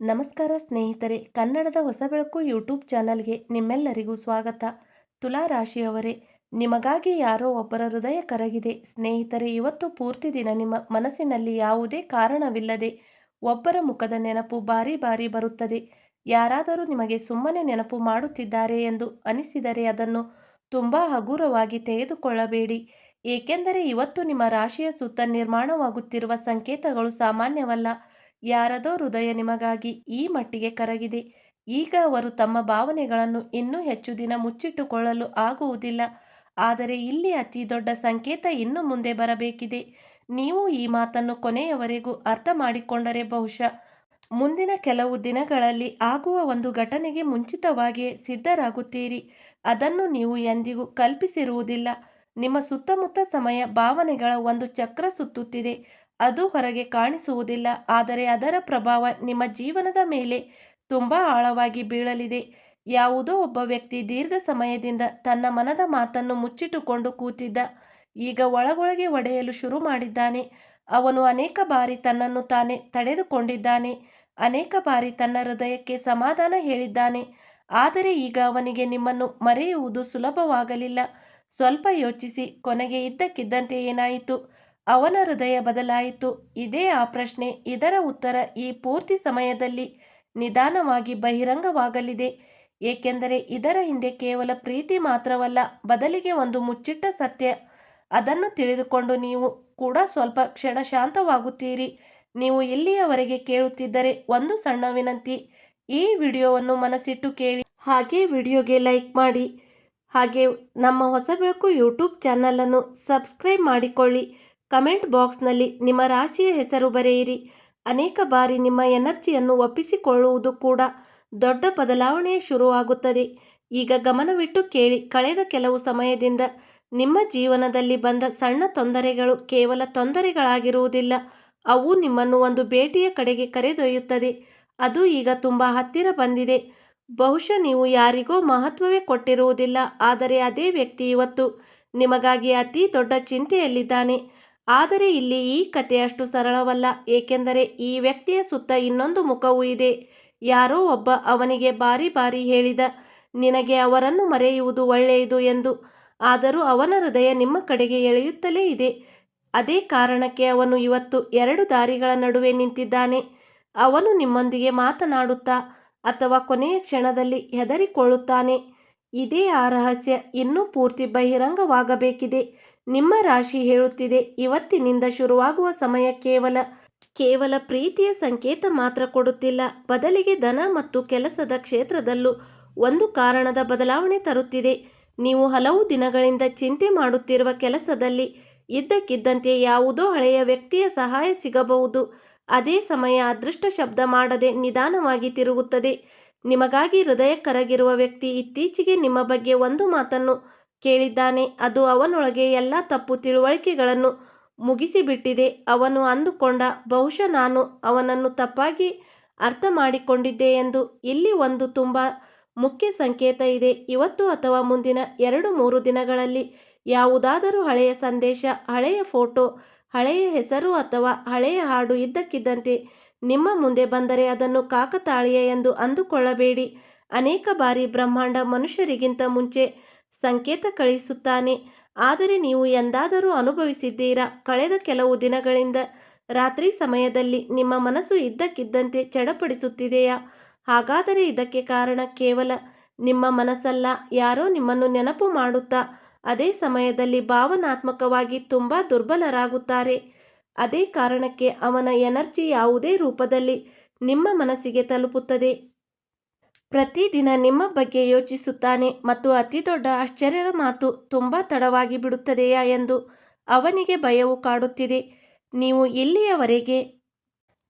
ನಮಸ್ಕಾರ ಸ್ನೇಹಿತರೆ, ಕನ್ನಡದ ಹೊಸ ಬೆಳಕು ಯೂಟ್ಯೂಬ್ ಚಾನಲ್ಗೆ ನಿಮ್ಮೆಲ್ಲರಿಗೂ ಸ್ವಾಗತ. ತುಲಾ ರಾಶಿಯವರೇ, ನಿಮಗಾಗಿ ಯಾರೋ ಒಬ್ಬರ ಹೃದಯ ಕರಗಿದೆ. ಸ್ನೇಹಿತರೆ, ಇವತ್ತು ಪೂರ್ತಿ ದಿನ ನಿಮ್ಮ ಮನಸ್ಸಿನಲ್ಲಿ ಯಾವುದೇ ಕಾರಣವಿಲ್ಲದೆ ಒಬ್ಬರ ಮುಖದ ನೆನಪು ಬಾರಿ ಬಾರಿ ಬರುತ್ತದೆ. ಯಾರಾದರೂ ನಿಮಗೆ ಸುಮ್ಮನೆ ನೆನಪು ಮಾಡುತ್ತಿದ್ದಾರೆ ಎಂದು ಅನಿಸಿದರೆ ಅದನ್ನು ತುಂಬ ಹಗುರವಾಗಿ ತೆಗೆದುಕೊಳ್ಳಬೇಡಿ. ಏಕೆಂದರೆ ಇವತ್ತು ನಿಮ್ಮ ರಾಶಿಯ ಸುತ್ತ ನಿರ್ಮಾಣವಾಗುತ್ತಿರುವ ಸಂಕೇತಗಳು ಸಾಮಾನ್ಯವಲ್ಲ. ಯಾರದೋ ಹೃದಯ ನಿಮಗಾಗಿ ಈ ಮಟ್ಟಿಗೆ ಕರಗಿದೆ. ಈಗ ಅವರು ತಮ್ಮ ಭಾವನೆಗಳನ್ನು ಇನ್ನೂ ಹೆಚ್ಚು ದಿನ ಮುಚ್ಚಿಟ್ಟುಕೊಳ್ಳಲು ಆಗುವುದಿಲ್ಲ. ಆದರೆ ಇಲ್ಲಿ ಅತಿ ದೊಡ್ಡ ಸಂಕೇತ ಇನ್ನು ಮುಂದೆ ಬರಬೇಕಿದೆ. ನೀವು ಈ ಮಾತನ್ನು ಕೊನೆಯವರೆಗೂ ಅರ್ಥ ಮಾಡಿಕೊಂಡರೆ ಬಹುಶಃ ಮುಂದಿನ ಕೆಲವು ದಿನಗಳಲ್ಲಿ ಆಗುವ ಒಂದು ಘಟನೆಗೆ ಮುಂಚಿತವಾಗಿಯೇ ಸಿದ್ಧರಾಗುತ್ತೀರಿ. ಅದನ್ನು ನೀವು ಎಂದಿಗೂ ಕಲ್ಪಿಸಿರುವುದಿಲ್ಲ. ನಿಮ್ಮ ಸುತ್ತಮುತ್ತ ಸಮಯ ಭಾವನೆಗಳ ಒಂದು ಚಕ್ರ ಸುತ್ತುತ್ತಿದೆ. ಅದು ಹೊರಗೆ ಕಾಣಿಸುವುದಿಲ್ಲ, ಆದರೆ ಅದರ ಪ್ರಭಾವ ನಿಮ್ಮ ಜೀವನದ ಮೇಲೆ ತುಂಬ ಆಳವಾಗಿ ಬೀಳಲಿದೆ. ಯಾವುದೋ ಒಬ್ಬ ವ್ಯಕ್ತಿ ದೀರ್ಘ ಸಮಯದಿಂದ ತನ್ನ ಮನದ ಮಾತನ್ನು ಮುಚ್ಚಿಟ್ಟುಕೊಂಡು ಕೂತಿದ್ದ. ಈಗ ಒಳಗೊಳಗೆ ಒಡೆಯಲು ಶುರು ಮಾಡಿದ್ದಾನೆ. ಅವನು ಅನೇಕ ಬಾರಿ ತನ್ನನ್ನು ತಾನೇ ತಡೆದುಕೊಂಡಿದ್ದಾನೆ. ಅನೇಕ ಬಾರಿ ತನ್ನ ಹೃದಯಕ್ಕೆ ಸಮಾಧಾನ ಹೇಳಿದ್ದಾನೆ. ಆದರೆ ಈಗ ಅವನಿಗೆ ನಿಮ್ಮನ್ನು ಮರೆಯುವುದು ಸುಲಭವಾಗಲಿಲ್ಲ. ಸ್ವಲ್ಪ ಯೋಚಿಸಿ, ಕೊನೆಗೆ ಇದ್ದಕ್ಕಿದ್ದಂತೆ ಏನಾಯಿತು? ಅವನ ಹೃದಯ ಬದಲಾಯಿತು. ಇದೇ ಆ ಪ್ರಶ್ನೆ. ಇದರ ಉತ್ತರ ಈ ಪೂರ್ತಿ ಸಮಯದಲ್ಲಿ ನಿಧಾನವಾಗಿ ಬಹಿರಂಗವಾಗಲಿದೆ. ಏಕೆಂದರೆ ಇದರ ಹಿಂದೆ ಕೇವಲ ಪ್ರೀತಿ ಮಾತ್ರವಲ್ಲ, ಬದಲಿಗೆ ಒಂದು ಮುಚ್ಚಿಟ್ಟ ಸತ್ಯ. ಅದನ್ನು ತಿಳಿದುಕೊಂಡು ನೀವು ಕೂಡ ಸ್ವಲ್ಪ ಕ್ಷಣ ಶಾಂತವಾಗುತ್ತೀರಿ. ನೀವು ಇಲ್ಲಿಯವರೆಗೆ ಕೇಳುತ್ತಿದ್ದರೆ ಒಂದು ಸಣ್ಣ ವಿನಂತಿ. ಈ ವಿಡಿಯೋವನ್ನು ಮನಸ್ಸಿಟ್ಟು ಕೇಳಿ. ಹಾಗೆ ವಿಡಿಯೋಗೆ ಲೈಕ್ ಮಾಡಿ. ಹಾಗೆ ನಮ್ಮ ಹೊಸ ಬೆಳಕು ಯೂಟ್ಯೂಬ್ ಚಾನಲನ್ನು ಸಬ್ಸ್ಕ್ರೈಬ್ ಮಾಡಿಕೊಳ್ಳಿ. ಕಮೆಂಟ್ ಬಾಕ್ಸ್ನಲ್ಲಿ ನಿಮ್ಮ ರಾಶಿಯ ಹೆಸರು ಬರೆಯಿರಿ. ಅನೇಕ ಬಾರಿ ನಿಮ್ಮ ಎನರ್ಜಿಯನ್ನು ಒಪ್ಪಿಸಿಕೊಳ್ಳುವುದು ಕೂಡ ದೊಡ್ಡ ಬದಲಾವಣೆ ಶುರುವಾಗುತ್ತದೆ. ಈಗ ಗಮನವಿಟ್ಟು ಕೇಳಿ. ಕಳೆದ ಕೆಲವು ಸಮಯದಿಂದ ನಿಮ್ಮ ಜೀವನದಲ್ಲಿ ಬಂದ ಸಣ್ಣ ತೊಂದರೆಗಳು ಕೇವಲ ತೊಂದರೆಗಳಾಗಿರುವುದಿಲ್ಲ. ಅವು ನಿಮ್ಮನ್ನು ಒಂದು ಭೇಟಿಯ ಕಡೆಗೆ ಕರೆದೊಯ್ಯುತ್ತದೆ. ಅದು ಈಗ ತುಂಬ ಹತ್ತಿರ ಬಂದಿದೆ. ಬಹುಶಃ ನೀವು ಯಾರಿಗೋ ಮಹತ್ವವೇ ಕೊಟ್ಟಿರುವುದಿಲ್ಲ, ಆದರೆ ಅದೇ ವ್ಯಕ್ತಿ ಇವತ್ತು ನಿಮಗಾಗಿ ಅತಿ ದೊಡ್ಡ ಚಿಂತೆಯಲ್ಲಿದ್ದಾನೆ. ಆದರೆ ಇಲ್ಲಿ ಈ ಕತೆ ಅಷ್ಟು ಸರಳವಲ್ಲ. ಏಕೆಂದರೆ ಈ ವ್ಯಕ್ತಿಯ ಸುತ್ತ ಇನ್ನೊಂದು ಮುಖವೂ ಇದೆ. ಯಾರೋ ಒಬ್ಬ ಅವನಿಗೆ ಬಾರಿ ಬಾರಿ ಹೇಳಿದ, ನಿನಗೆ ಅವರನ್ನು ಮರೆಯುವುದು ಒಳ್ಳೆಯದು ಎಂದು. ಆದರೂ ಅವನ ಹೃದಯ ನಿಮ್ಮ ಕಡೆಗೆ ಎಳೆಯುತ್ತಲೇ ಇದೆ. ಅದೇ ಕಾರಣಕ್ಕೆ ಅವನು ಇವತ್ತು ಎರಡು ದಾರಿಗಳ ನಡುವೆ ನಿಂತಿದ್ದಾನೆ. ಅವನು ನಿಮ್ಮೊಂದಿಗೆ ಮಾತನಾಡುತ್ತಾ ಅಥವಾ ಕೊನೆಯ ಕ್ಷಣದಲ್ಲಿ ಹೆದರಿಕೊಳ್ಳುತ್ತಾನೆ. ಇದೇ ಆ ರಹಸ್ಯ ಇನ್ನೂ ಪೂರ್ತಿ ಬಹಿರಂಗವಾಗಬೇಕಿದೆ. ನಿಮ್ಮ ರಾಶಿ ಹೇಳುತ್ತಿದೆ, ಇವತ್ತಿನಿಂದ ಶುರುವಾಗುವ ಸಮಯ ಕೇವಲ ಪ್ರೀತಿಯ ಸಂಕೇತ ಮಾತ್ರ ಕೊಡುತ್ತಿಲ್ಲ, ಬದಲಿಗೆ ಧನ ಮತ್ತು ಕೆಲಸದ ಕ್ಷೇತ್ರದಲ್ಲೂ ಒಂದು ಕಾರಣದ ಬದಲಾವಣೆ ತರುತ್ತಿದೆ. ನೀವು ಹಲವು ದಿನಗಳಿಂದ ಚಿಂತೆ ಮಾಡುತ್ತಿರುವ ಕೆಲಸದಲ್ಲಿ ಇದ್ದಕ್ಕಿದ್ದಂತೆ ಯಾವುದೋ ಹಳೆಯ ವ್ಯಕ್ತಿಯ ಸಹಾಯ ಸಿಗಬಹುದು. ಅದೇ ಸಮಯ ಅದೃಷ್ಟ ಶಬ್ದ ಮಾಡದೆ ನಿಧಾನವಾಗಿ ತಿರುಗುತ್ತದೆ. ನಿಮಗಾಗಿ ಹೃದಯ ಕರಗಿರುವ ವ್ಯಕ್ತಿ ಇತ್ತೀಚೆಗೆ ನಿಮ್ಮ ಬಗ್ಗೆ ಒಂದು ಮಾತನ್ನು ಕೇಳಿದ್ದಾನೆ. ಅದು ಅವನೊಳಗೆ ಎಲ್ಲ ತಪ್ಪು ತಿಳುವಳಿಕೆಗಳನ್ನು ಮುಗಿಸಿಬಿಟ್ಟಿದೆ. ಅವನು ಅಂದುಕೊಂಡ, ಬಹುಶಃ ನಾನು ಅವನನ್ನು ತಪ್ಪಾಗಿ ಅರ್ಥ ಮಾಡಿಕೊಂಡಿದ್ದೆ ಎಂದು. ಇಲ್ಲಿ ಒಂದು ತುಂಬ ಮುಖ್ಯ ಸಂಕೇತ ಇದೆ. ಇವತ್ತು ಅಥವಾ ಮುಂದಿನ 2-3 ದಿನಗಳಲ್ಲಿ ಯಾವುದಾದರೂ ಹಳೆಯ ಸಂದೇಶ, ಹಳೆಯ ಫೋಟೋ, ಹಳೆಯ ಹೆಸರು ಅಥವಾ ಹಳೆಯ ಹಾಡು ಇದ್ದಕ್ಕಿದ್ದಂತೆ ನಿಮ್ಮ ಮುಂದೆ ಬಂದರೆ ಅದನ್ನು ಕಾಕತಾಳೀಯ ಎಂದು ಅಂದುಕೊಳ್ಳಬೇಡಿ. ಅನೇಕ ಬಾರಿ ಬ್ರಹ್ಮಾಂಡ ಮನುಷ್ಯರಿಗಿಂತ ಮುಂಚೆ ಸಂಕೇತ ಕಳಿಸುತ್ತಾನೆ. ಆದರೆ ನೀವು ಎಂದಾದರೂ ಅನುಭವಿಸಿದ್ದೀರಾ? ಕಳೆದ ಕೆಲವು ದಿನಗಳಿಂದ ರಾತ್ರಿ ಸಮಯದಲ್ಲಿ ನಿಮ್ಮ ಮನಸ್ಸು ಇದ್ದಕ್ಕಿದ್ದಂತೆ ಚಡಪಡಿಸುತ್ತಿದೆಯಾ? ಹಾಗಾದರೆ ಇದಕ್ಕೆ ಕಾರಣ ಕೇವಲ ನಿಮ್ಮ ಮನಸ್ಸಲ್ಲ. ಯಾರೋ ನಿಮ್ಮನ್ನು ನೆನಪು ಮಾಡುತ್ತಾ ಅದೇ ಸಮಯದಲ್ಲಿ ಭಾವನಾತ್ಮಕವಾಗಿ ತುಂಬ ದುರ್ಬಲರಾಗುತ್ತಾರೆ. ಅದೇ ಕಾರಣಕ್ಕೆ ಅವನ ಎನರ್ಜಿ ಯಾವುದೇ ರೂಪದಲ್ಲಿ ನಿಮ್ಮ ಮನಸ್ಸಿಗೆ ತಲುಪುತ್ತದೆ. ಪ್ರತಿದಿನ ನಿಮ್ಮ ಬಗ್ಗೆ ಯೋಚಿಸುತ್ತಾನೆ ಮತ್ತು ಅತಿ ದೊಡ್ಡ ಆಶ್ಚರ್ಯದ ಮಾತು, ತುಂಬ ತಡವಾಗಿ ಬಿಡುತ್ತದೆಯಾ ಎಂದು ಅವನಿಗೆ ಭಯವು ಕಾಡುತ್ತಿದೆ. ನೀವು ಇಲ್ಲಿಯವರೆಗೆ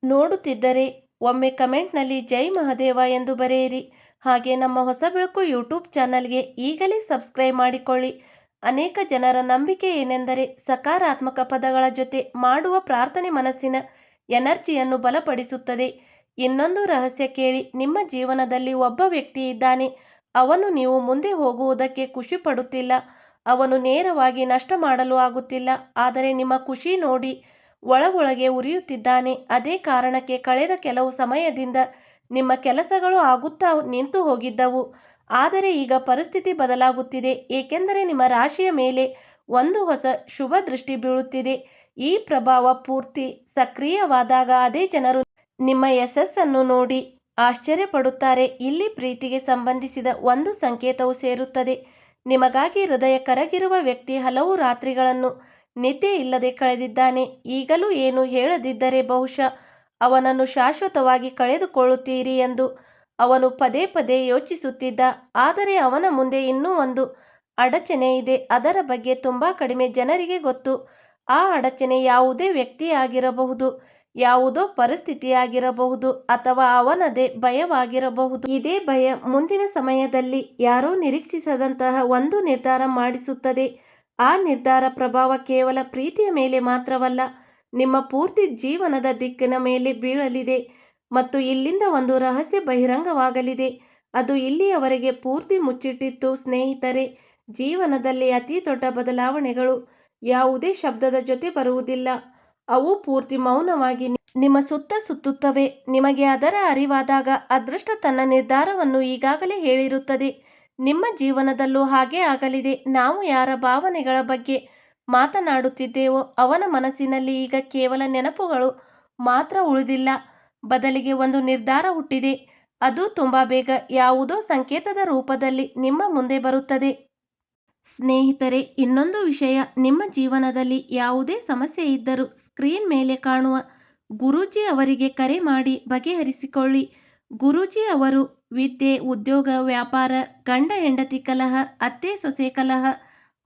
ನೋಡುತ್ತಿದ್ದರೆ ಒಮ್ಮೆ ಕಮೆಂಟ್ನಲ್ಲಿ ಜೈ ಮಹದೇವ ಎಂದು ಬರೆಯಿರಿ. ಹಾಗೆ ನಮ್ಮ ಹೊಸ ಬೆಳಕು ಯೂಟ್ಯೂಬ್ ಚಾನಲ್ಗೆ ಈಗಲೇ ಸಬ್ಸ್ಕ್ರೈಬ್ ಮಾಡಿಕೊಳ್ಳಿ. ಅನೇಕ ಜನರ ನಂಬಿಕೆ ಏನೆಂದರೆ ಸಕಾರಾತ್ಮಕ ಪದಗಳ ಜೊತೆ ಮಾಡುವ ಪ್ರಾರ್ಥನೆ ಮನಸ್ಸಿನ ಎನರ್ಜಿಯನ್ನು ಬಲಪಡಿಸುತ್ತದೆ. ಇನ್ನೊಂದು ರಹಸ್ಯ ಕೇಳಿ. ನಿಮ್ಮ ಜೀವನದಲ್ಲಿ ಒಬ್ಬ ವ್ಯಕ್ತಿ ಇದ್ದಾನೆ. ಅವನು ನೀವು ಮುಂದೆ ಹೋಗುವುದಕ್ಕೆ ಖುಷಿ ಪಡುತ್ತಿಲ್ಲ. ಅವನು ನೇರವಾಗಿ ನಷ್ಟ ಮಾಡಲು ಆಗುತ್ತಿಲ್ಲ. ಆದರೆ ನಿಮ್ಮ ಖುಷಿ ನೋಡಿ ಒಳಗೊಳಗೆ ಉರಿಯುತ್ತಿದ್ದಾನೆ. ಅದೇ ಕಾರಣಕ್ಕೆ ಕಳೆದ ಕೆಲವು ಸಮಯದಿಂದ ನಿಮ್ಮ ಕೆಲಸಗಳು ಆಗುತ್ತಾ ನಿಂತು ಹೋಗಿದ್ದವು. ಆದರೆ ಈಗ ಪರಿಸ್ಥಿತಿ ಬದಲಾಗುತ್ತಿದೆ, ಏಕೆಂದರೆ ನಿಮ್ಮ ರಾಶಿಯ ಮೇಲೆ ಒಂದು ಹೊಸ ಶುಭ ದೃಷ್ಟಿ ಬೀಳುತ್ತಿದೆ. ಈ ಪ್ರಭಾವ ಪೂರ್ತಿ ಸಕ್ರಿಯವಾದಾಗ ಅದೇ ಜನರು ನಿಮ್ಮ ಯಶಸ್ಸನ್ನು ನೋಡಿ ಆಶ್ಚರ್ಯಪಡುತ್ತಾರೆ. ಇಲ್ಲಿ ಪ್ರೀತಿಗೆ ಸಂಬಂಧಿಸಿದ ಒಂದು ಸಂಕೇತವು ಸೇರುತ್ತದೆ. ನಿಮಗಾಗಿ ಹೃದಯ ಕರಗಿರುವ ವ್ಯಕ್ತಿ ಹಲವು ರಾತ್ರಿಗಳನ್ನು ನಿದ್ದೆ ಇಲ್ಲದೆ ಕಳೆದಿದ್ದಾನೆ. ಈಗಲೂ ಏನು ಹೇಳದಿದ್ದರೆ ಬಹುಶಃ ಅವನನ್ನು ಶಾಶ್ವತವಾಗಿ ಕಳೆದುಕೊಳ್ಳುತ್ತೀರಿ ಎಂದು ಅವನು ಪದೇ ಪದೇ ಯೋಚಿಸುತ್ತಿದ್ದ. ಆದರೆ ಅವನ ಮುಂದೆ ಇನ್ನೂ ಒಂದು ಅಡಚಣೆ ಇದೆ. ಅದರ ಬಗ್ಗೆ ತುಂಬ ಕಡಿಮೆ ಜನರಿಗೆ ಗೊತ್ತು. ಆ ಅಡಚಣೆ ಯಾವುದೇ ವ್ಯಕ್ತಿಯಾಗಿರಬಹುದು, ಯಾವುದೋ ಪರಿಸ್ಥಿತಿಯಾಗಿರಬಹುದು, ಅಥವಾ ಅವನದೇ ಭಯವಾಗಿರಬಹುದು. ಇದೇ ಭಯ ಮುಂದಿನ ಸಮಯದಲ್ಲಿ ಯಾರೋ ನಿರೀಕ್ಷಿಸದಂತಹ ಒಂದು ನಿರ್ಧಾರ ಮಾಡಿಸುತ್ತದೆ. ಆ ನಿರ್ಧಾರ ಪ್ರಭಾವ ಕೇವಲ ಪ್ರೀತಿಯ ಮೇಲೆ ಮಾತ್ರವಲ್ಲ, ನಿಮ್ಮ ಪೂರ್ತಿ ಜೀವನದ ದಿಕ್ಕಿನ ಮೇಲೆ ಬೀಳಲಿದೆ. ಮತ್ತು ಇಲ್ಲಿಂದ ಒಂದು ರಹಸ್ಯ ಬಹಿರಂಗವಾಗಲಿದೆ. ಅದು ಇಲ್ಲಿಯವರೆಗೆ ಪೂರ್ತಿ ಮುಚ್ಚಿಟ್ಟಿತ್ತು. ಸ್ನೇಹಿತರೆ, ಜೀವನದಲ್ಲಿ ಅತಿ ದೊಡ್ಡ ಬದಲಾವಣೆಗಳು ಯಾವುದೇ ಶಬ್ದದ ಜೊತೆ ಬರುವುದಿಲ್ಲ. ಅವು ಪೂರ್ತಿ ಮೌನವಾಗಿ ನಿಮ್ಮ ಸುತ್ತ ಸುತ್ತುತ್ತವೆ. ನಿಮಗೆ ಅದರ ಅರಿವಾದಾಗ ಅದೃಷ್ಟ ತನ್ನ ನಿರ್ಧಾರವನ್ನು ಈಗಾಗಲೇ ಹೇಳಿರುತ್ತದೆ. ನಿಮ್ಮ ಜೀವನದಲ್ಲೂ ಹಾಗೇ ಆಗಲಿದೆ. ನಾವು ಯಾರ ಭಾವನೆಗಳ ಬಗ್ಗೆ ಮಾತನಾಡುತ್ತಿದ್ದೇವೋ ಅವನ ಮನಸ್ಸಿನಲ್ಲಿ ಈಗ ಕೇವಲ ನೆನಪುಗಳು ಮಾತ್ರ ಉಳಿದಿಲ್ಲ, ಬದಲಿಗೆ ಒಂದು ನಿರ್ಧಾರ ಹುಟ್ಟಿದೆ. ಅದು ತುಂಬ ಬೇಗ ಯಾವುದೋ ಸಂಕೇತದ ರೂಪದಲ್ಲಿ ನಿಮ್ಮ ಮುಂದೆ ಬರುತ್ತದೆ. ಸ್ನೇಹಿತರೆ, ಇನ್ನೊಂದು ವಿಷಯ, ನಿಮ್ಮ ಜೀವನದಲ್ಲಿ ಯಾವುದೇ ಸಮಸ್ಯೆ ಇದ್ದರೂ ಸ್ಕ್ರೀನ್ ಮೇಲೆ ಕಾಣುವ ಗುರೂಜಿ ಅವರಿಗೆ ಕರೆ ಮಾಡಿ ಬಗೆಹರಿಸಿಕೊಳ್ಳಿ. ಗುರೂಜಿ ಅವರು ವಿದ್ಯೆ, ಉದ್ಯೋಗ, ವ್ಯಾಪಾರ, ಗಂಡ ಹೆಂಡತಿ ಕಲಹ, ಅತ್ತೆ ಸೊಸೆ ಕಲಹ,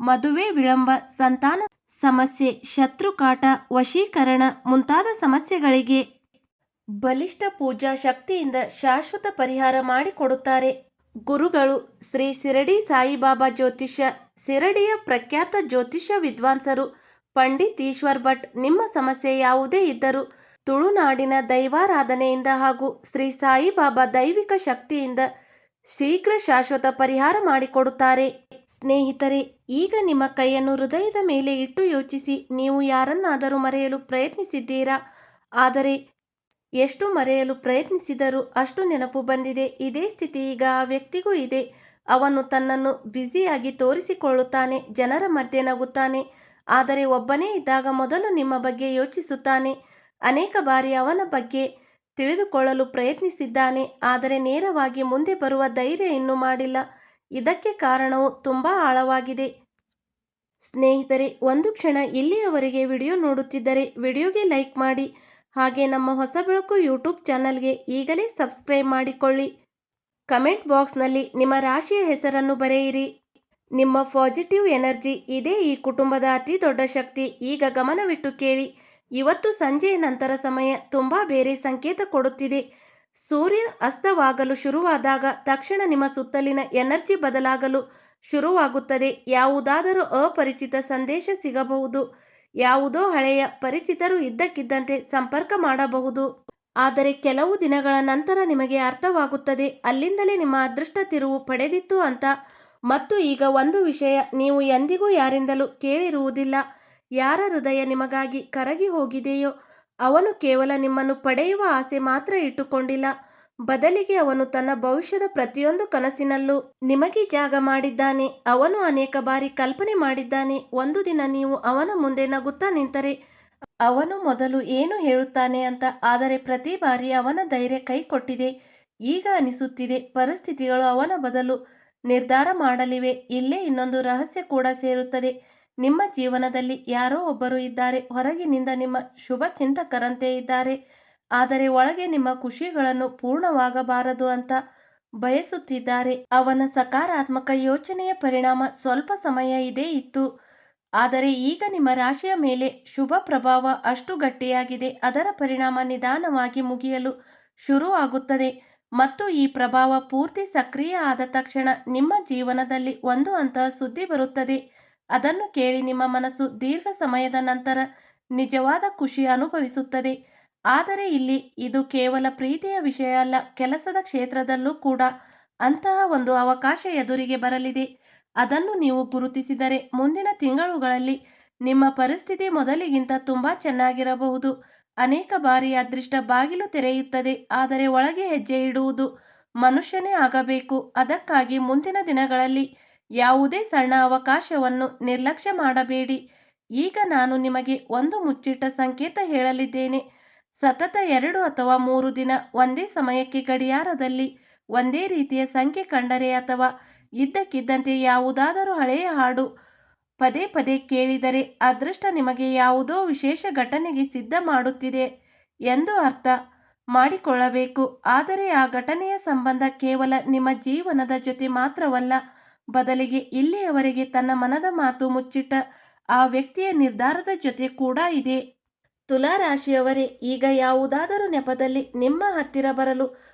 ಮದುವೆ ವಿಳಂಬ, ಸಂತಾನ ಸಮಸ್ಯೆ, ಶತ್ರುಕಾಟ, ವಶೀಕರಣ ಮುಂತಾದ ಸಮಸ್ಯೆಗಳಿಗೆ ಬಲಿಷ್ಠ ಪೂಜಾ ಶಕ್ತಿಯಿಂದ ಶಾಶ್ವತ ಪರಿಹಾರ ಮಾಡಿಕೊಡುತ್ತಾರೆ. ಗುರುಗಳು ಶ್ರೀ ಶಿರಡಿ ಸಾಯಿಬಾಬಾ ಜ್ಯೋತಿಷ್ಯ, ಶಿರಡಿಯ ಪ್ರಖ್ಯಾತ ಜ್ಯೋತಿಷ್ಯ ವಿದ್ವಾಂಸರು ಪಂಡಿತ್ ಈಶ್ವರ್ ಭಟ್. ನಿಮ್ಮ ಸಮಸ್ಯೆ ಯಾವುದೇ ಇದ್ದರೂ ತುಳುನಾಡಿನ ದೈವಾರಾಧನೆಯಿಂದ ಹಾಗೂ ಶ್ರೀ ಸಾಯಿಬಾಬಾ ದೈವಿಕ ಶಕ್ತಿಯಿಂದ ಶೀಘ್ರ ಶಾಶ್ವತ ಪರಿಹಾರ ಮಾಡಿಕೊಡುತ್ತಾರೆ. ಸ್ನೇಹಿತರೆ, ಈಗ ನಿಮ್ಮ ಕೈಯನ್ನು ಹೃದಯದ ಮೇಲೆ ಇಟ್ಟು ಯೋಚಿಸಿ. ನೀವು ಯಾರನ್ನಾದರೂ ಮರೆಯಲು ಪ್ರಯತ್ನಿಸಿದ್ದೀರಾ? ಆದರೆ ಎಷ್ಟು ಮರೆಯಲು ಪ್ರಯತ್ನಿಸಿದರೂ ಅಷ್ಟು ನೆನಪು ಬಂದಿದೆ. ಇದೇ ಸ್ಥಿತಿ ಈಗ ಆ ವ್ಯಕ್ತಿಗೂ ಇದೆ. ಅವನು ತನ್ನನ್ನು ಬ್ಯುಸಿಯಾಗಿ ತೋರಿಸಿಕೊಳ್ಳುತ್ತಾನೆ, ಜನರ ಮಧ್ಯೆ ನಗುತ್ತಾನೆ, ಆದರೆ ಒಬ್ಬನೇ ಇದ್ದಾಗ ಮೊದಲು ನಿಮ್ಮ ಬಗ್ಗೆ ಯೋಚಿಸುತ್ತಾನೆ. ಅನೇಕ ಬಾರಿ ಅವನ ಬಗ್ಗೆ ತಿಳಿದುಕೊಳ್ಳಲು ಪ್ರಯತ್ನಿಸಿದ್ದಾನೆ, ಆದರೆ ನೇರವಾಗಿ ಮುಂದೆ ಬರುವ ಧೈರ್ಯ ಇನ್ನೂ ಮಾಡಿಲ್ಲ. ಇದಕ್ಕೆ ಕಾರಣವು ತುಂಬ ಆಳವಾಗಿದೆ. ಸ್ನೇಹಿತರೆ, ಒಂದು ಕ್ಷಣ ಇಲ್ಲಿಯವರೆಗೆ ವಿಡಿಯೋ ನೋಡುತ್ತಿದ್ದರೆ ವಿಡಿಯೋಗೆ ಲೈಕ್ ಮಾಡಿ. ಹಾಗೆ ನಮ್ಮ ಹೊಸ ಬೆಳಕು ಯೂಟ್ಯೂಬ್ ಚಾನಲ್ಗೆ ಈಗಲೇ ಸಬ್ಸ್ಕ್ರೈಬ್ ಮಾಡಿಕೊಳ್ಳಿ. ಕಮೆಂಟ್ ಬಾಕ್ಸ್ನಲ್ಲಿ ನಿಮ್ಮ ರಾಶಿಯ ಹೆಸರನ್ನು ಬರೆಯಿರಿ. ನಿಮ್ಮ ಪಾಸಿಟಿವ್ ಎನರ್ಜಿ ಇದೇ ಈ ಕುಟುಂಬದ ಅತಿ ದೊಡ್ಡ ಶಕ್ತಿ. ಈಗ ಗಮನವಿಟ್ಟು ಕೇಳಿ. ಇವತ್ತು ಸಂಜೆಯ ನಂತರ ಸಮಯ ತುಂಬ ಬೇರೆ ಸಂಕೇತ ಕೊಡುತ್ತಿದೆ. ಸೂರ್ಯ ಅಸ್ತವಾಗಲು ಶುರುವಾದಾಗ ತಕ್ಷಣ ನಿಮ್ಮ ಸುತ್ತಲಿನ ಎನರ್ಜಿ ಬದಲಾಗಲು ಶುರುವಾಗುತ್ತದೆ. ಯಾವುದಾದರೂ ಅಪರಿಚಿತ ಸಂದೇಶ ಸಿಗಬಹುದು. ಯಾವುದೋ ಹಳೆಯ ಪರಿಚಿತರು ಇದ್ದಕ್ಕಿದ್ದಂತೆ ಸಂಪರ್ಕ ಮಾಡಬಹುದು. ಆದರೆ ಕೆಲವು ದಿನಗಳ ನಂತರ ನಿಮಗೆ ಅರ್ಥವಾಗುತ್ತದೆ, ಅಲ್ಲಿಂದಲೇ ನಿಮ್ಮ ಅದೃಷ್ಟ ತಿರುವು ಪಡೆದಿತ್ತು ಅಂತ. ಮತ್ತು ಈಗ ಒಂದು ವಿಷಯ ನೀವು ಎಂದಿಗೂ ಯಾರಿಂದಲೂ ಕೇಳಿರುವುದಿಲ್ಲ. ಯಾರ ಹೃದಯ ನಿಮಗಾಗಿ ಕರಗಿ ಹೋಗಿದೆಯೋ ಅವನು ಕೇವಲ ನಿಮ್ಮನ್ನು ಪಡೆಯುವ ಆಸೆ ಮಾತ್ರ ಇಟ್ಟುಕೊಂಡಿಲ್ಲ. ಬದಲಿಗೆ ಅವನು ತನ್ನ ಭವಿಷ್ಯದ ಪ್ರತಿಯೊಂದು ಕನಸಿನಲ್ಲೂ ನಿಮಗೆ ಜಾಗ ಮಾಡಿದ್ದಾನೆ. ಅವನು ಅನೇಕ ಬಾರಿ ಕಲ್ಪನೆ ಮಾಡಿದ್ದಾನೆ, ಒಂದು ದಿನ ನೀವು ಅವನ ಮುಂದೆ ನಗುತ್ತಾ ನಿಂತರೆ ಅವನು ಮೊದಲು ಏನು ಹೇಳುತ್ತಾನೆ ಅಂತ. ಆದರೆ ಪ್ರತಿ ಬಾರಿ ಅವನ ಧೈರ್ಯ ಕೈ ಕೊಟ್ಟಿದೆ. ಈಗ ಅನಿಸುತ್ತಿದೆ ಪರಿಸ್ಥಿತಿಗಳು ಅವನ ಬದಲು ನಿರ್ಧಾರ ಮಾಡಲಿವೆ. ಇಲ್ಲೇ ಇನ್ನೊಂದು ರಹಸ್ಯ ಕೂಡ ಸೇರುತ್ತದೆ. ನಿಮ್ಮ ಜೀವನದಲ್ಲಿ ಯಾರೋ ಒಬ್ಬರು ಇದ್ದಾರೆ. ಹೊರಗಿನಿಂದ ನಿಮ್ಮ ಶುಭ ಚಿಂತಕರಂತೆ ಇದ್ದಾರೆ, ಆದರೆ ಒಳಗೆ ನಿಮ್ಮ ಖುಷಿಗಳನ್ನು ಪೂರ್ಣವಾಗಬಾರದು ಅಂತ ಬಯಸುತ್ತಿದ್ದಾರೆ. ಅವನ ಸಕಾರಾತ್ಮಕ ಯೋಚನೆಯ ಪರಿಣಾಮ ಸ್ವಲ್ಪ ಸಮಯ ಇದೇ ಇತ್ತು, ಆದರೆ ಈಗ ನಿಮ್ಮ ರಾಶಿಯ ಮೇಲೆ ಶುಭ ಪ್ರಭಾವ ಅಷ್ಟು ಗಟ್ಟಿಯಾಗಿದೆ. ಅದರ ಪರಿಣಾಮ ನಿಧಾನವಾಗಿ ಮುಗಿಯಲು ಶುರು ಆಗುತ್ತದೆ. ಮತ್ತು ಈ ಪ್ರಭಾವ ಪೂರ್ತಿ ಸಕ್ರಿಯ ಆದ ತಕ್ಷಣ ನಿಮ್ಮ ಜೀವನದಲ್ಲಿ ಒಂದು ಅಂತಹ ಸುದ್ದಿ ಬರುತ್ತದೆ. ಅದನ್ನು ಕೇಳಿ ನಿಮ್ಮ ಮನಸ್ಸು ದೀರ್ಘ ಸಮಯದ ನಂತರ ನಿಜವಾದ ಖುಷಿ ಅನುಭವಿಸುತ್ತದೆ. ಆದರೆ ಇಲ್ಲಿ ಇದು ಕೇವಲ ಪ್ರೀತಿಯ ವಿಷಯ ಅಲ್ಲ, ಕೆಲಸದ ಕ್ಷೇತ್ರದಲ್ಲೂ ಕೂಡ ಅಂತಹ ಒಂದು ಅವಕಾಶ ಎದುರಿಗೆ ಬರಲಿದೆ. ಅದನ್ನು ನೀವು ಗುರುತಿಸಿದರೆ ಮುಂದಿನ ತಿಂಗಳುಗಳಲ್ಲಿ ನಿಮ್ಮ ಪರಿಸ್ಥಿತಿ ಮೊದಲಿಗಿಂತ ತುಂಬ ಚೆನ್ನಾಗಿರಬಹುದು. ಅನೇಕ ಬಾರಿ ಅದೃಷ್ಟ ಬಾಗಿಲು ತೆರೆಯುತ್ತದೆ, ಆದರೆ ಒಳಗೆ ಹೆಜ್ಜೆ ಇಡುವುದು ಮನುಷ್ಯನೇ ಆಗಬೇಕು. ಅದಕ್ಕಾಗಿ ಮುಂದಿನ ದಿನಗಳಲ್ಲಿ ಯಾವುದೇ ಸಣ್ಣ ಅವಕಾಶವನ್ನು ನಿರ್ಲಕ್ಷ್ಯ ಮಾಡಬೇಡಿ. ಈಗ ನಾನು ನಿಮಗೆ ಒಂದು ಮುಚ್ಚಿಟ್ಟ ಸಂಕೇತ ಹೇಳಲಿದ್ದೇನೆ. ಸತತ 2 ಅಥವಾ 3 ದಿನ ಒಂದೇ ಸಮಯಕ್ಕೆ ಗಡಿಯಾರದಲ್ಲಿ ಒಂದೇ ರೀತಿಯ ಸಂಖ್ಯೆ ಕಂಡರೆ ಅಥವಾ ಇದ್ದಕ್ಕಿದ್ದಂತೆ ಯಾವುದಾದರೂ ಹಳೆಯ ಹಾಡು ಪದೇ ಪದೇ ಕೇಳಿದರೆ ಅದೃಷ್ಟ ನಿಮಗೆ ಯಾವುದೋ ವಿಶೇಷ ಘಟನೆಗೆ ಸಿದ್ಧ ಮಾಡುತ್ತಿದೆ ಎಂದು ಅರ್ಥ ಮಾಡಿಕೊಳ್ಳಬೇಕು. ಆದರೆ ಆ ಘಟನೆಯ ಸಂಬಂಧ ಕೇವಲ ನಿಮ್ಮ ಜೀವನದ ಜೊತೆ ಮಾತ್ರವಲ್ಲ, ಬದಲಿಗೆ ಇಲ್ಲಿಯವರೆಗೆ ತನ್ನ ಮನದ ಮಾತು ಮುಚ್ಚಿಟ್ಟ ಆ ವ್ಯಕ್ತಿಯ ನಿರ್ಧಾರದ ಜೊತೆ ಕೂಡ ಇದೆ. ತುಲಾ ರಾಶಿಯವರೇ, ಈಗ ಯಾವುದಾದರೂ ನೆಪದಲ್ಲಿ ನಿಮ್ಮ ಹತ್ತಿರ ಬರಲು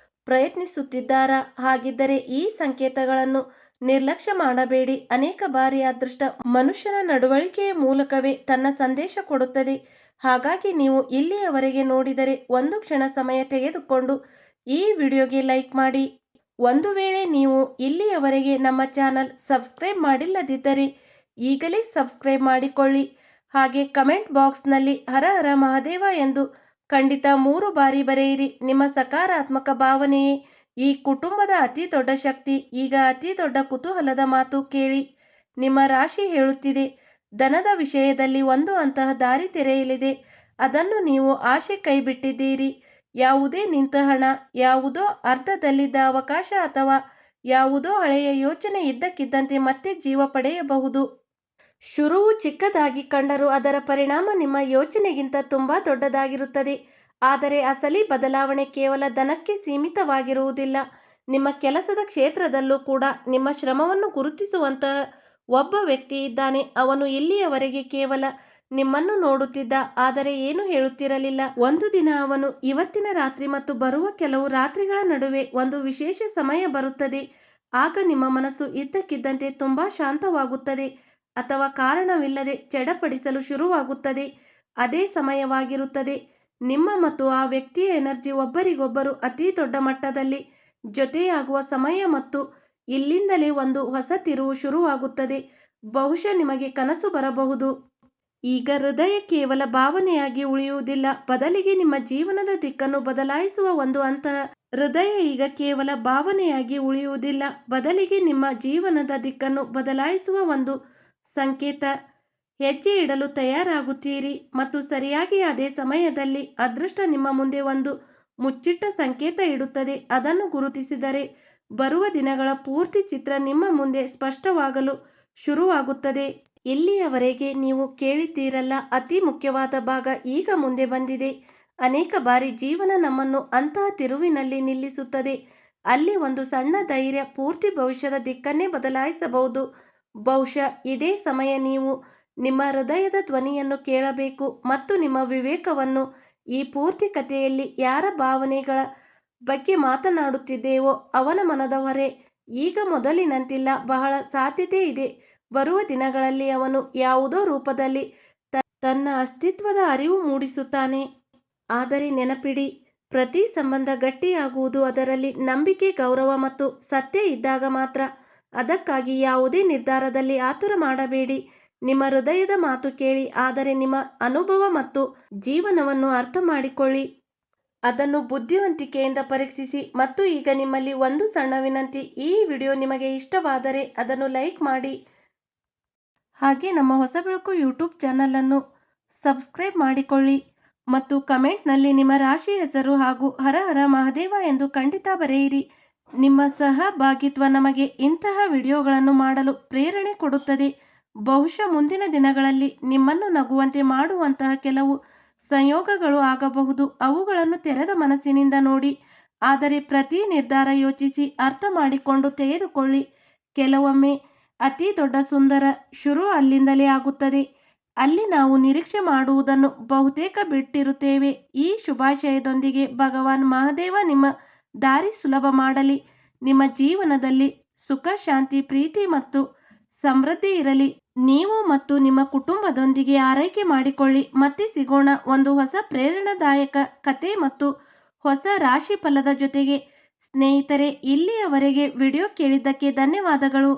ಪ್ರಯತ್ನಿಸುತ್ತಿದ್ದಾರಾ? ಹಾಗಿದ್ದರೆ ಈ ಸಂಕೇತಗಳನ್ನು ನಿರ್ಲಕ್ಷ್ಯ ಮಾಡಬೇಡಿ. ಅನೇಕ ಬಾರಿ ಅದೃಷ್ಟ ಮನುಷ್ಯನ ನಡವಳಿಕೆಯ ಮೂಲಕವೇ ತನ್ನ ಸಂದೇಶ ಕೊಡುತ್ತದೆ. ಹಾಗಾಗಿ ನೀವು ಇಲ್ಲಿಯವರೆಗೆ ನೋಡಿದರೆ ಒಂದು ಕ್ಷಣ ಸಮಯ ತೆಗೆದುಕೊಂಡು ಈ ವಿಡಿಯೋಗೆ ಲೈಕ್ ಮಾಡಿ. ಒಂದು ವೇಳೆ ನೀವು ಇಲ್ಲಿಯವರೆಗೆ ನಮ್ಮ ಚಾನಲ್ ಸಬ್ಸ್ಕ್ರೈಬ್ ಮಾಡಿಲ್ಲದಿದ್ದರೆ ಈಗಲೇ ಸಬ್ಸ್ಕ್ರೈಬ್ ಮಾಡಿಕೊಳ್ಳಿ. ಹಾಗೆ ಕಮೆಂಟ್ ಬಾಕ್ಸ್ನಲ್ಲಿ ಹರ ಹರ ಮಹಾದೇವ ಎಂದು ಖಂಡಿತ 3 ಬಾರಿ ಬರೆಯಿರಿ. ನಿಮ್ಮ ಸಕಾರಾತ್ಮಕ ಭಾವನೆಯೇ ಈ ಕುಟುಂಬದ ಅತಿ ದೊಡ್ಡ ಶಕ್ತಿ. ಈಗ ಅತಿ ದೊಡ್ಡ ಕುತೂಹಲದ ಮಾತು ಕೇಳಿ. ನಿಮ್ಮ ರಾಶಿ ಹೇಳುತ್ತಿದೆ, ಧನದ ವಿಷಯದಲ್ಲಿ ಒಂದು ಅಂತಹ ದಾರಿ ತೆರೆಯಲಿದೆ. ಅದನ್ನು ನೀವು ಆಶೆ ಕೈಬಿಟ್ಟಿದ್ದೀರಿ. ಯಾವುದೇ ನಿಂತ ಹಣ, ಯಾವುದೋ ಅರ್ಧದಲ್ಲಿದ್ದ ಅವಕಾಶ ಅಥವಾ ಯಾವುದೋ ಹಳೆಯ ಯೋಚನೆ ಇದ್ದಕ್ಕಿದ್ದಂತೆ ಮತ್ತೆ ಜೀವ ಪಡೆಯಬಹುದು. ಶುರುವು ಚಿಕ್ಕದಾಗಿ ಕಂಡರೂ ಅದರ ಪರಿಣಾಮ ನಿಮ್ಮ ಯೋಚನೆಗಿಂತ ತುಂಬ ದೊಡ್ಡದಾಗಿರುತ್ತದೆ. ಆದರೆ ಅಸಲಿ ಬದಲಾವಣೆ ಕೇವಲ ಧನಕ್ಕೆ ಸೀಮಿತವಾಗಿರುವುದಿಲ್ಲ. ನಿಮ್ಮ ಕೆಲಸದ ಕ್ಷೇತ್ರದಲ್ಲೂ ಕೂಡ ನಿಮ್ಮ ಶ್ರಮವನ್ನು ಗುರುತಿಸುವಂತಹ ಒಬ್ಬ ವ್ಯಕ್ತಿ ಇದ್ದಾನೆ. ಅವನು ಇಲ್ಲಿಯವರೆಗೆ ಕೇವಲ ನಿಮ್ಮನ್ನು ನೋಡುತ್ತಿದ್ದ, ಆದರೆ ಏನು ಹೇಳುತ್ತಿರಲಿಲ್ಲ. ಒಂದು ದಿನ ಅವನು ಇವತ್ತಿನ ರಾತ್ರಿ ಮತ್ತು ಬರುವ ಕೆಲವು ರಾತ್ರಿಗಳ ನಡುವೆ ಒಂದು ವಿಶೇಷ ಸಮಯ ಬರುತ್ತದೆ. ಆಗ ನಿಮ್ಮ ಮನಸ್ಸು ಇದ್ದಕ್ಕಿದ್ದಂತೆ ತುಂಬ ಶಾಂತವಾಗುತ್ತದೆ ಅಥವಾ ಕಾರಣವಿಲ್ಲದೆ ಚಡಪಡಿಸಲು ಶುರುವಾಗುತ್ತದೆ. ಅದೇ ಸಮಯವಾಗಿರುತ್ತದೆ ನಿಮ್ಮ ಮತ್ತು ಆ ವ್ಯಕ್ತಿಯ ಎನರ್ಜಿ ಒಬ್ಬರಿಗೊಬ್ಬರು ಅತಿ ದೊಡ್ಡ ಮಟ್ಟದಲ್ಲಿ ಜೊತೆಯಾಗುವ ಸಮಯ ಮತ್ತು ಇಲ್ಲಿಂದಲೇ ಒಂದು ಹೊಸ ತಿರುವು ಶುರುವಾಗುತ್ತದೆ. ಬಹುಶಃ ನಿಮಗೆ ಕನಸು ಬರಬಹುದು. ಈಗ ಹೃದಯ ಕೇವಲ ಭಾವನೆಯಾಗಿ ಉಳಿಯುವುದಿಲ್ಲ, ಬದಲಿಗೆ ನಿಮ್ಮ ಜೀವನದ ದಿಕ್ಕನ್ನು ಬದಲಾಯಿಸುವ ಒಂದು ಹಂತ. ಹೃದಯ ಈಗ ಕೇವಲ ಭಾವನೆಯಾಗಿ ಉಳಿಯುವುದಿಲ್ಲ, ಬದಲಿಗೆ ನಿಮ್ಮ ಜೀವನದ ದಿಕ್ಕನ್ನು ಬದಲಾಯಿಸುವ ಒಂದು ಸಂಕೇತ. ಹೆಜ್ಜೆ ಇಡಲು ತಯಾರಾಗುತ್ತೀರಿ ಮತ್ತು ಸರಿಯಾಗಿ ಅದೇ ಸಮಯದಲ್ಲಿ ಅದೃಷ್ಟ ನಿಮ್ಮ ಮುಂದೆ ಒಂದು ಮುಚ್ಚಿಟ್ಟ ಸಂಕೇತ ಇಡುತ್ತದೆ. ಅದನ್ನು ಗುರುತಿಸಿದರೆ ಬರುವ ದಿನಗಳ ಪೂರ್ತಿ ಚಿತ್ರ ನಿಮ್ಮ ಮುಂದೆ ಸ್ಪಷ್ಟವಾಗಲು ಶುರುವಾಗುತ್ತದೆ. ಇಲ್ಲಿಯವರೆಗೆ ನೀವು ಕೇಳಿದ್ದೀರಲ್ಲ, ಅತಿ ಮುಖ್ಯವಾದ ಭಾಗ ಈಗ ಮುಂದೆ ಬಂದಿದೆ. ಅನೇಕ ಬಾರಿ ಜೀವನ ನಮ್ಮನ್ನು ಅಂತಹ ತಿರುವಿನಲ್ಲಿ ನಿಲ್ಲಿಸುತ್ತದೆ. ಅಲ್ಲಿ ಒಂದು ಸಣ್ಣ ಧೈರ್ಯ ಪೂರ್ತಿ ಭವಿಷ್ಯದ ದಿಕ್ಕನ್ನೇ ಬದಲಾಯಿಸಬಹುದು. ಬಹುಶಃ ಇದೇ ಸಮಯ ನೀವು ನಿಮ್ಮ ಹೃದಯದ ಧ್ವನಿಯನ್ನು ಕೇಳಬೇಕು ಮತ್ತು ನಿಮ್ಮ ವಿವೇಕವನ್ನು. ಈ ಪೂರ್ತಿ ಕಥೆಯಲ್ಲಿ ಯಾರ ಭಾವನೆಗಳ ಬಗ್ಗೆ ಮಾತನಾಡುತ್ತಿದ್ದೇವೋ ಅವನ ಮನದ ಹೊರೆ ಈಗ ಮೊದಲಿನಂತಿಲ್ಲ. ಬಹಳ ಸಾಧ್ಯತೆ ಇದೆ ಬರುವ ದಿನಗಳಲ್ಲಿ ಅವನು ಯಾವುದೋ ರೂಪದಲ್ಲಿ ತನ್ನ ಅಸ್ತಿತ್ವದ ಅರಿವು ಮೂಡಿಸುತ್ತಾನೆ. ಆದರೆ ನೆನಪಿಡಿ, ಪ್ರತಿ ಸಂಬಂಧ ಗಟ್ಟಿಯಾಗುವುದು ಅದರಲ್ಲಿ ನಂಬಿಕೆ, ಗೌರವ ಮತ್ತು ಸತ್ಯ ಇದ್ದಾಗ ಮಾತ್ರ. ಅದಕ್ಕಾಗಿ ಯಾವುದೇ ನಿರ್ಧಾರದಲ್ಲಿ ಆತುರ ಮಾಡಬೇಡಿ. ನಿಮ್ಮ ಹೃದಯದ ಮಾತು ಕೇಳಿ, ಆದರೆ ನಿಮ್ಮ ಅನುಭವ ಮತ್ತು ಜೀವನವನ್ನು ಅರ್ಥ ಮಾಡಿಕೊಳ್ಳಿ. ಅದನ್ನು ಬುದ್ಧಿವಂತಿಕೆಯಿಂದ ಪರೀಕ್ಷಿಸಿ. ಮತ್ತು ಈಗ ನಿಮ್ಮಲ್ಲಿ ಒಂದು ಸಣ್ಣ ವಿನಂತಿ, ಈ ವಿಡಿಯೋ ನಿಮಗೆ ಇಷ್ಟವಾದರೆ ಅದನ್ನು ಲೈಕ್ ಮಾಡಿ. ಹಾಗೆ ನಮ್ಮ ಹೊಸ ಬೆಳಕು ಯೂಟ್ಯೂಬ್ ಚಾನಲನ್ನು ಸಬ್ಸ್ಕ್ರೈಬ್ ಮಾಡಿಕೊಳ್ಳಿ ಮತ್ತು ಕಮೆಂಟ್ನಲ್ಲಿ ನಿಮ್ಮ ರಾಶಿ ಹೆಸರು ಹಾಗೂ ಹರ ಹರ ಮಹಾದೇವ ಎಂದು ಖಂಡಿತ ಬರೆಯಿರಿ. ನಿಮ್ಮ ಸಹಭಾಗಿತ್ವ ನಮಗೆ ಇಂತಹ ವಿಡಿಯೋಗಳನ್ನು ಮಾಡಲು ಪ್ರೇರಣೆ ಕೊಡುತ್ತದೆ. ಬಹುಶಃ ಮುಂದಿನ ದಿನಗಳಲ್ಲಿ ನಿಮ್ಮನ್ನು ನಗುವಂತೆ ಮಾಡುವಂತಹ ಕೆಲವು ಸಂಯೋಗಗಳು ಆಗಬಹುದು. ಅವುಗಳನ್ನು ತೆರೆದ ಮನಸ್ಸಿನಿಂದ ನೋಡಿ, ಆದರೆ ಪ್ರತಿ ನಿರ್ಧಾರ ಯೋಚಿಸಿ ಅರ್ಥ ಮಾಡಿಕೊಂಡು ತೆಗೆದುಕೊಳ್ಳಿ. ಕೆಲವೊಮ್ಮೆ ಅತಿ ದೊಡ್ಡ ಸುಂದರ ಶುರು ಅಲ್ಲಿಂದಲೇ ಆಗುತ್ತದೆ, ಅಲ್ಲಿ ನಾವು ನಿರೀಕ್ಷೆ ಮಾಡುವುದನ್ನು ಬಹುತೇಕ ಬಿಟ್ಟಿರುತ್ತೇವೆ. ಈ ಶುಭಾಶಯದೊಂದಿಗೆ ಭಗವಾನ್ ಮಹಾದೇವ ನಿಮ್ಮ ದಾರಿ ಸುಲಭ ಮಾಡಲಿ. ನಿಮ್ಮ ಜೀವನದಲ್ಲಿ ಸುಖ, ಶಾಂತಿ, ಪ್ರೀತಿ ಮತ್ತು ಸಮೃದ್ಧಿ ಇರಲಿ. ನೀವು ಮತ್ತು ನಿಮ್ಮ ಕುಟುಂಬದೊಂದಿಗೆ ಆರೈಕೆ ಮಾಡಿಕೊಳ್ಳಿ. ಮತ್ತೆ ಸಿಗೋಣ ಒಂದು ಹೊಸ ಪ್ರೇರಣಾದಾಯಕ ಕತೆ ಮತ್ತು ಹೊಸ ರಾಶಿ ಫಲದ ಜೊತೆಗೆ. ಸ್ನೇಹಿತರೆ, ಇಲ್ಲಿಯವರೆಗೆ ವಿಡಿಯೋ ಕೇಳಿದ್ದಕ್ಕೆ ಧನ್ಯವಾದಗಳು.